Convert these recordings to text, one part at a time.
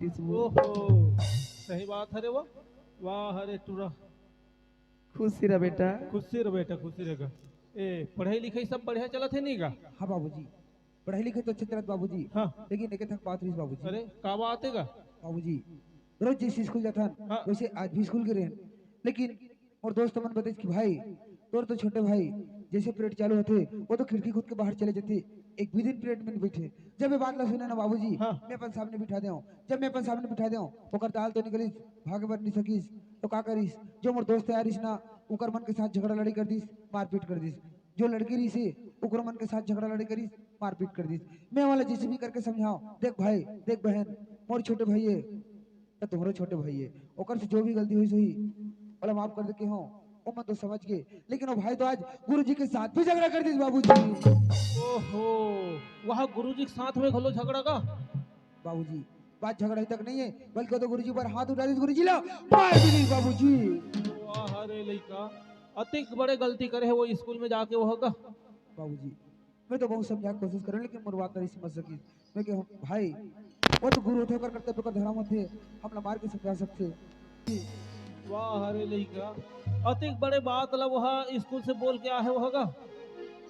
पातीस वो। ओहो सही बात है रे वो। वाह अरे टूरा। खुशी रह बेटा। खुशी रह बेटा खुशी रहेगा। ए पढ़ाई लिखाई सब बढ़िया चला थे नहीं का। हाँ बाबूजी, पढ़ाई लिखाई तो अच्छे चलत बाबूजी। हाँ लेकिन एक थक बात हुई बाबूजी। अरे का बात है का। बाबूजी रोज जिस स्कूल जाता हाँ। वैसे आज भी स्कूल गए। लेकिन और दोस्त मन बताइस कि भाई तोर तो छोटे भाई जैसे पीरियड चालू होते वो तो खिड़की खुद के बाहर चले जाते, एक भी दिन पीरियड में नहीं बैठे। जब ये बात ला सुने ना बाबूजी, हाँ। मैं अपन सामने बिठा दे। जब मैं अपन सामने बिठा दे ओकर दाल तो निकलिस, भागे बर नहीं सकीस तो का करिस। जो मोर दोस्त यारिस ना ओकर मन के साथ झगड़ा लड़ी कर दिस, मारपीट कर दिस। जो लड़की रही से ओकर मन के साथ झगड़ा लड़ी करिस, मारपीट कर दिस। मैं वाला जैसे भी करके समझाओ, देख भाई देख बहन, मोर छोटे भाई है तो तुम्हारे छोटे भाई है, ओकर से जो भी गलती हुई सही वाला माफ कर दे के हो वो मैं तो समझ गए। लेकिन वो भाई तो आज गुरुजी के साथ भी झगड़ा कर दिस बाबूजी। ओहो वहाँ गुरुजी के साथ में खोलो झगड़ा का। बाबूजी बात झगड़ा ही तक नहीं है, बल्कि तो गुरुजी पर हाथ उठा दिस, गुरुजी ला मार भी दिस बाबूजी। वाह अरे लड़का अतिक बड़े गलती करे है वो स्कूल में जाके वो होगा। बाबूजी मैं तो बहुत समझाने की कोशिश कर रहा हूं, लेकिन मोर बात नहीं समझ सकी। मैं कि भाई वो तो गुरु होते करते तो धर्म थे, हम ना मार के समझा सकते। वाह अरे लड़का अतिक बड़े बात ला वहाँ स्कूल से बोल के आए वो होगा।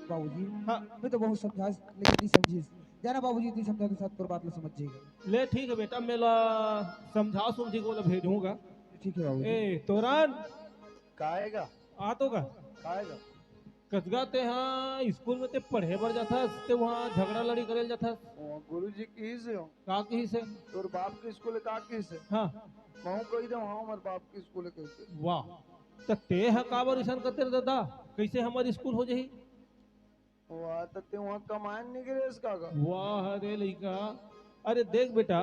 बाबूजी हाँ मैं तो बहुत समझा लेकिन नहीं समझिस। जाना बाबूजी नहीं समझा तो साथ तोर बात ला समझ जाएगा। ले ठीक है बेटा मैं ला समझा समझी को ला भेजूंगा। ठीक है बाबूजी। ए तोरान काएगा आ तो का काएगा। कसगा ते हाँ स्कूल में ते पढ़े बर जाथा ते वहाँ झगड़ा लड़ी करेल जाथा गुरुजी की से हो का कही से। तोर बाप के स्कूल का की से हाँ महू कही दे वहां हमार बाप के स्कूल कैसे। वाह तो ते है काबर ईशान करते रे दादा कैसे हमारी स्कूल हो जाही। वाह तो ते वहां कमाएन नहीं गिरे इसका का। वाह अरे लड़का अरे देख बेटा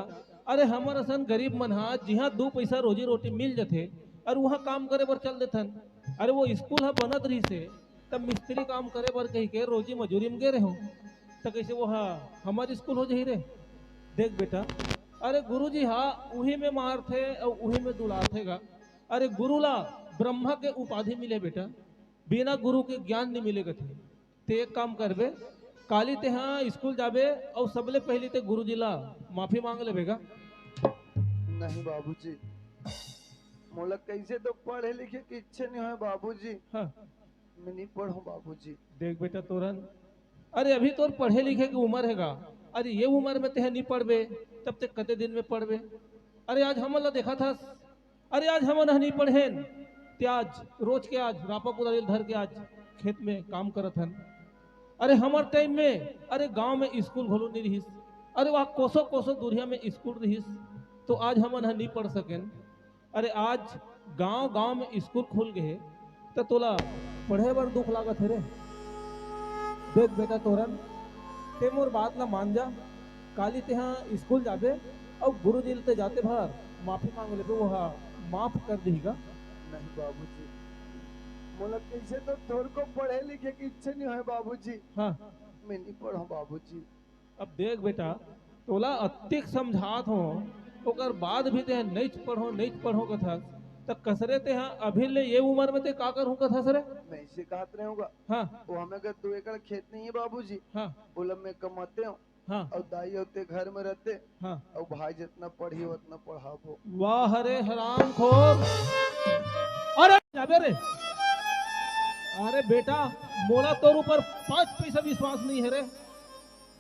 अरे हमार असन गरीब मन हा जिहाँ दो पैसा रोजी रोटी मिल जाते और वहाँ काम करे बर चल देथन। अरे वो स्कूल हा बनत रही से तब मिस्त्री काम करे बर कही के रोजी मजूरी में गे रहे हो तो कैसे वो हाँ हमारी स्कूल हो जाही रे। देख बेटा अरे गुरुजी हाँ उही में मार थे और उही में दुलार गा। अरे गुरु ला ब्रह्मा के उपाधि मिले बेटा, बिना गुरु के ज्ञान नहीं मिलेगा थे। ते एक काम करबे काली ते हाँ स्कूल जाबे और सबले पहले ते गुरुजी ला माफी मांग लेबेगा। नहीं बाबूजी मोला कैसे तो पढ़े लिखे की इच्छा नहीं है बाबूजी। हाँ मैं नहीं पढ़ू बाबूजी। देख बेटा तोरन अरे अभी तोर पढ़े लिखे की उम्र हैगा। अरे ये उम्र में ते नहीं पढ़बे तब ते कते दिन में पढ़बे। अरे आज हम ला देखा था अरे आज हम नहीं पढ़े ते आज रोज के आज रापा कुदारी धर के आज खेत में काम करत हन। अरे हमार टाइम में अरे गांव में स्कूल घोलो नहीं रहीस। अरे वहाँ कोसों कोसों दूरिया में स्कूल रहीस तो आज हम नहीं पढ़ सकें। अरे आज गांव गांव में स्कूल खुल गए तो तोला पढ़े बर दुख लागत है रे। देख बेटा तोरन ते मोर बात ला मान जा काली ते हाँ स्कूल जाबे और गुरु जी ते जाते भर माफी मांग ले वो हाँ माफ कर देगा। नहीं बाबूजी मोला कैसे तो तोर को पढ़े लिखे की इच्छा नहीं है बाबूजी। हाँ मैं नहीं पढ़ू बाबूजी। अब देख बेटा तोला अतिक समझात हो ओकर बाद भी ते नहीं पढ़ो कथा तो कसरे ते हाँ अभी ले ये उम्र में ते का करूँ कथा सरे। मैं इसे कहत रहूंगा हाँ वो हमें अगर 2 एकड़ खेत नहीं है बाबूजी। हाँ बोला मैं कमाते हूँ हाँ और दाई होते घर में रहते हाँ और भाई जितना पढ़ी उतना पढ़ाबो। वाह रे हराम खोर। अरे जाबे रे अरे बेटा मोला तोर ऊपर 5 पैसा विश्वास नहीं है रे।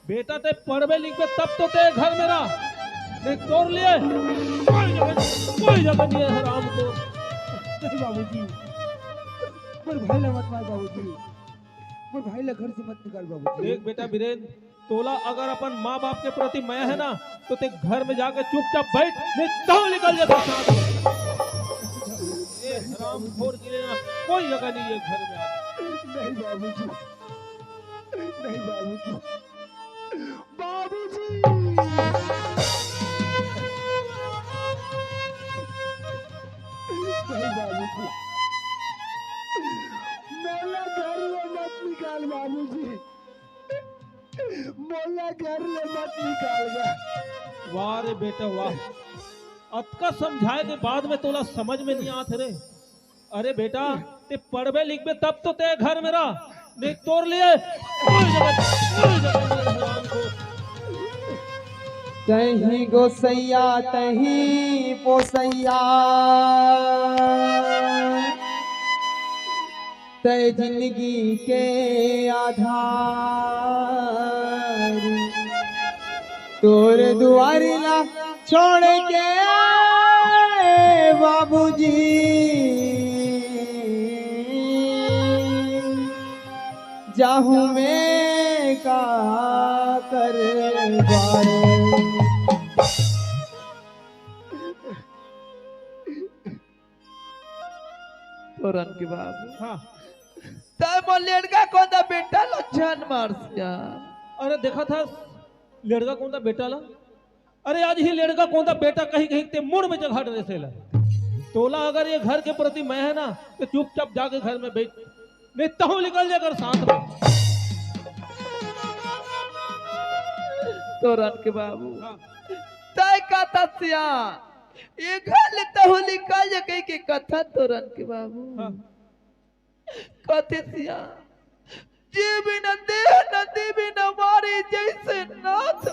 बेटा ते पढ़बे लिखबे तब तो ते घर में रह नहीं तोर लिए कोई जगह नहीं है हराम को। नहीं बाबूजी मोर भाई ला मत मार बाबूजी, मोर भाई ला घर से मत निकाल बाबूजी। देख बेटा बीरेन तोला अगर अपन माँ बाप के प्रति माया है ना तो ते घर में जाके चुपचाप बैठ नहीं तो निकल जा ये हराम खोर के लिए ना कोई जगह नहीं है घर में आके। नहीं बाबूजी नहीं बाबूजी बाबूजी नहीं बाबूजी मोला घर ले मत निकाल बाबूजी। मोला घर ले मत निकाल गा। वाह रे बेटा वाह अतका समझाए के बाद में तोला समझ में नहीं आते रे। अरे बेटा ते पढ़बे लिखबे तब तो ते घर में रह नहीं तोर लिए कोई जगह नहीं है हराम को। तही गोसैया तही पोसैया तय जिंदगी के आधार तोर दुआरी ला छोड़ के आए बाबूजी जाहूं मैं का कर तोरन के बाबू हाँ तय मो लड़का को दा बेटा लो जान मार सिया अरे देखा था लड़का कौन था बेटा ला अरे आज ही लड़का कौन था बेटा कहीं कहीं ते मुड़ में जगह ड्रेसे ला तोला अगर ये घर के प्रति मैं है ना तो चुपचाप जाके घर में बैठ नहीं तो निकल जाकर साथ में तोरन के बाबू हाँ। तय कथा सिया ये घर लेता हो निकाल जा कहीं के कथा तोरन के बाबू हाँ। कथे सिया जी भी न देह नदी भी न मारी जैसे नाथ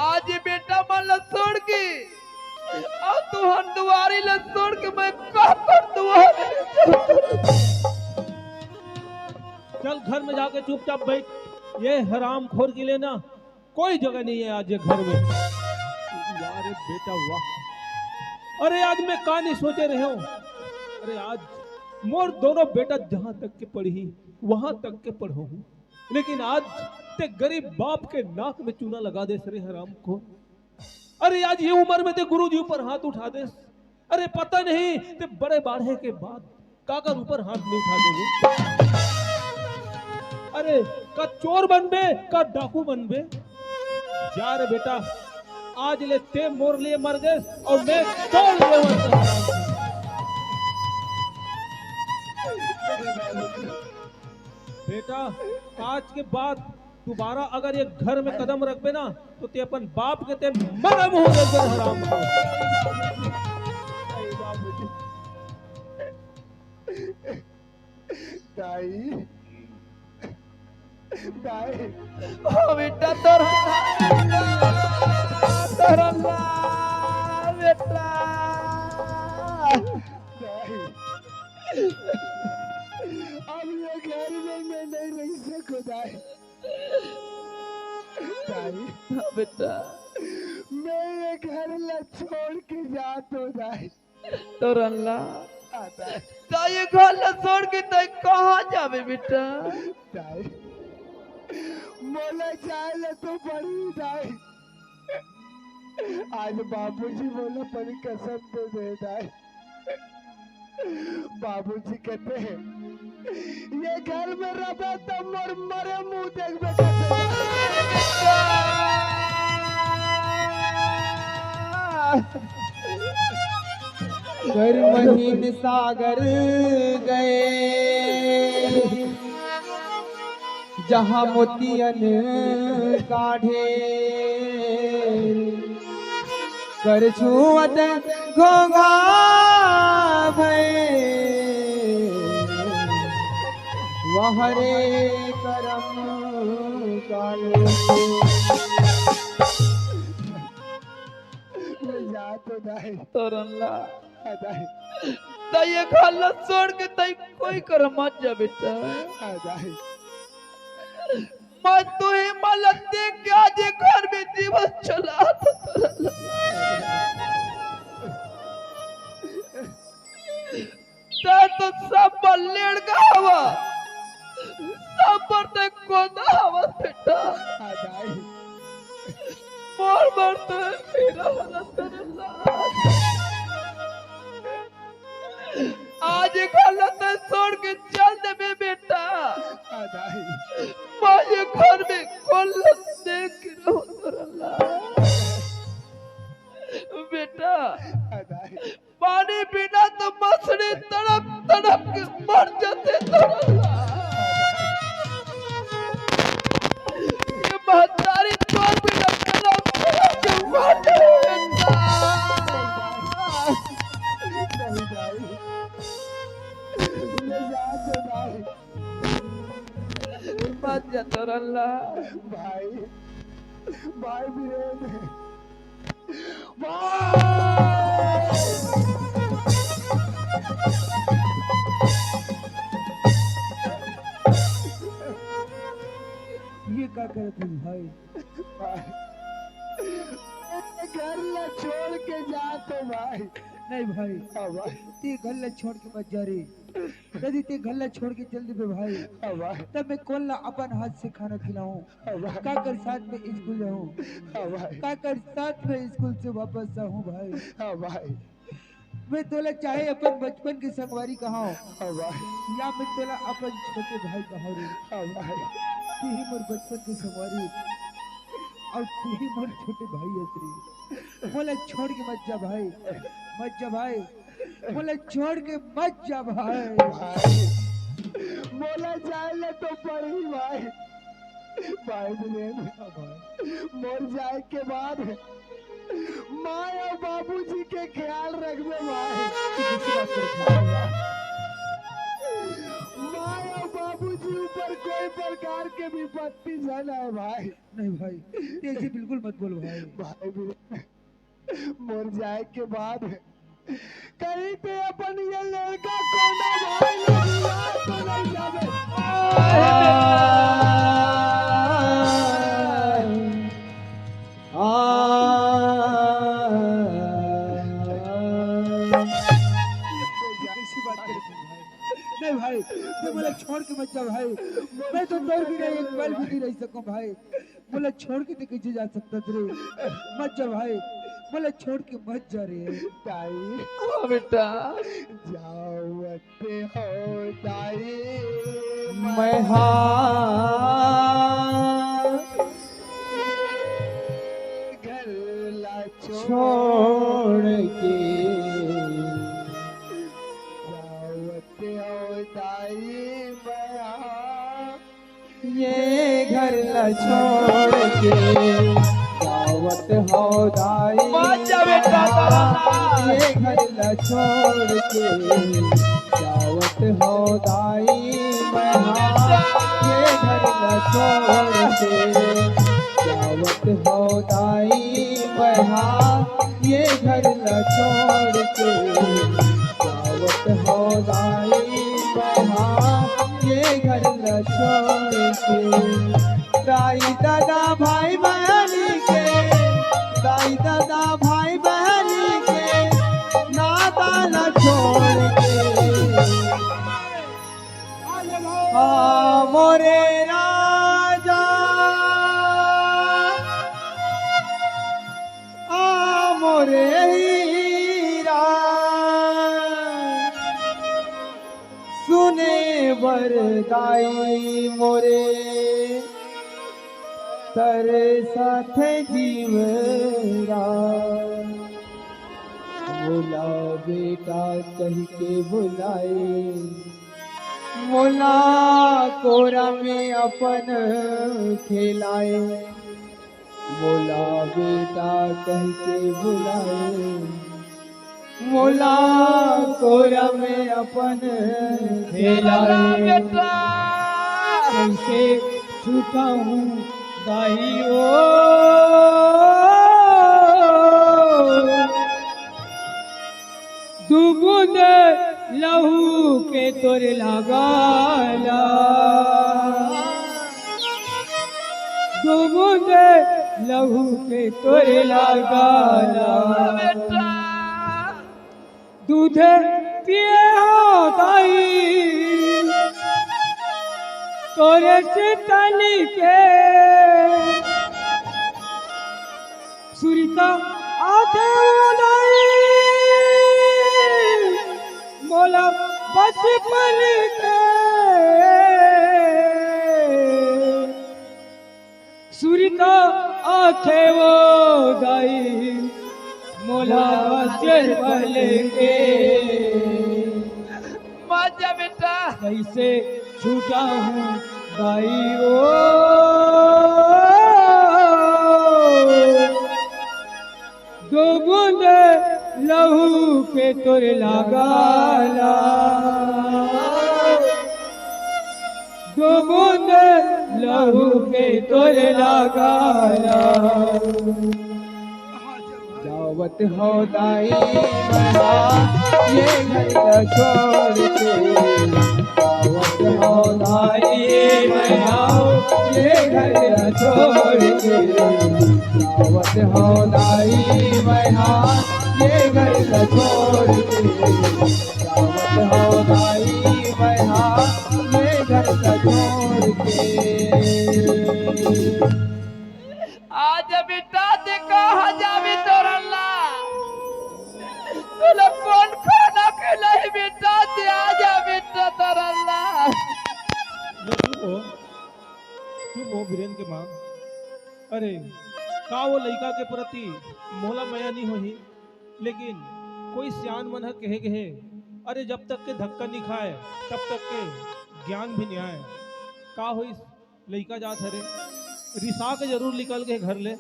आज बेटा मन छोड़ के और तू हम दुआरी ल छोड़ के मैं का कर दुआरी चल घर में जाके चुपचाप बैठ ये हराम खोर के लिए ना कोई जगह नहीं है आज ये घर में यार बेटा वाह अरे आज मैं कहा नहीं सोचे रहे हूँ अरे आज मोर दोनों बेटा जहां तक के पढ़ी वहां तक के पढ़ो हूँ लेकिन आज ते गरीब बाप के नाक में चूना लगा दे सरे हराम को अरे आज ये उम्र में ते गुरु जी ऊपर हाथ उठा दे अरे पता नहीं ते बड़े बाढ़े के बाद काकर ऊपर हाथ नहीं उठा देंगे अरे का चोर बनबे का डाकू बनबे जा रे बेटा आज ले ते मोर लिए मर गए और मैं तोड़ लिए मरता बेटा आज के बाद दोबारा अगर ये घर में कदम रखबे ना तो ते अपन बाप के ते मरम हो गए हराम को दाई दाई ओ बेटा तोरा तोरा बेटा दाई अब ये घर में मैं नहीं रह सकूं दाई दाई हाँ बेटा मैं ये घर ला छोड़ के जात हूँ दाई तोरा दाई तो ये घर ला छोड़ के तो कहाँ जावे बेटा दाई मोला चाहे तो बड़ी दाई आज बाबूजी बोला पर कसम तो दे दाई बाबूजी कहते हैं ये घर में रबे तो मर मरे मुंह देख घर महीन सागर गए जहाँ मोतियन काढ़े कर छुअत घोंघा भय वहरे करम काले जा तो दाई तोरा दाई तो ये घर ला छोड़ के तो कोई कर मत जा बेटा दाई मैं तो ही मलक देख के आज ये घर में दिवस चला तो सब पर लड़का हवा सब पर तो कोना हवा बेटा दाई मोर तो मेरा वाला तेरा आज गलत छोड़ के चल दे बेटा दाई मैं घर में गलत देख रहा बेटा दाई पानी बिना तो मछली तड़प तड़प के मर जाते ये महतारी तोड़ बिना तड़प तड़प के मर जाते नहीं दाई ले जा मास्टर अल्लाह। भाई भाई वीरेंद्र भाई ये क्या करे थे भाई? घर ला छोड़ के जा तो भाई। नहीं भाई, हाँ भाई, ते गल्ला छोड़ के मत जा रे। यदि ते गल्ला छोड़ के जल्दी पे भाई, हाँ भाई, तब मैं कौन ला अपन हाथ से खाना खिलाऊं, हाँ भाई, काकर साथ में स्कूल जाऊं, हाँ भाई, काकर साथ में स्कूल से वापस आऊं भाई। हाँ भाई, मैं तोला चाहे अपन बचपन की संगवारी कहाऊं, हाँ भाई, या मैं तोला अपन छोटे भाई कहाऊं रे। हाँ भाई, तू ही मोर बचपन की संगवारी और तू ही मोर छोटे भाई हसरी। बोला छोड़ के मत जा भाई, मत जा भाई, बोला छोड़ के मत जा भाई। भाई मोला जाए ले तो पड़ी भाई। भाई वीरेंद्र मोर जाए के बाद माँ और बाबूजी के ख्याल रखबे भाई। माँ और बाबूजी ऊपर कोई प्रकार के विपत्ति न है भाई। नहीं भाई, तेजी बिल्कुल मत बोल भाई। भाई वीरेंद्र मोर जाए के बाद कहीं पे अपन ये लड़का कोना भाई लोग तो नहीं जावे। कैसी बात करे तुम भाई? नहीं भाई, तू बोला छोड़ के मत जा भाई। मैं तो दूर भी नहीं, एक पल भी नहीं रह सकूं भाई। बोला छोड़ के तो कैसे जा सकता रे? मत जा भाई, बोला छोड़ के मत जा रे। ताई हाँ बेटा, जावते हो ताई मैं घर ला छोड़ के जावते हो ताई ये घर ला छोड़ के जावत हो दाई। बाजा बेटा तारा। ये घर ला छोड़ के जावत हो दाई। ये घर ला छोड़ के जावत हो दाई। ये घर ला छोड़ के जावत हो दाई। ये घर ला छोड़ के दाई दादा भाई बहनी के, दाई दादा भाई बहनी के नाता न छोड़ के मोरे राजा मोरे हीरा सुने बरदाई मोरे तेरे साथ जीवरा। बोला बेटा कह के बुलाए, मोला कोरा में अपन खिलाए। मोला बेटा कह के बुलाए, मोला कोरा में अपन खिलाए। बेटा कैसे छूटा हूँ दाई ओ दुबुद लहू के तोर लगाला। दुबुद लहू के तोर लगाला। बेटा दूध पिए हो दाई तोरे से तली के सुरिता आते मोला बस पल के सुरिता आते वो दाई मोला बस पल के बाजा बेटा कैसे छूटा हूँ दाई ओ दो बूंद लहू के तोर लगाला। दो बूंद लहू के तोर लगाया जावत हो दाई मना ये घर छोड़ के जावत हो दाई मना ये घर छोड़ के जावत हो दाई मना ये घर छोड़ के जावत हो दाई मना ये घर छोड़ के आज बेटा देखा हजावी तोरल्ला तुला कोण खाना खिलाई बेटा दे आजा बेटा तोरल्ला चुप हो वीरेन के माँ। अरे का वो लड़का के प्रति मोला माया नहीं होही, लेकिन कोई सियान मन है कहे गहे अरे जब तक के धक्का नहीं खाए तब तक के ज्ञान भी नहीं आए। का होई लड़का जात हरे रिसा के जरूर निकल के घर ले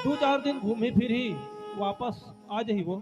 2-4 दिन घूमी फिर ही वापस आ जाही वो।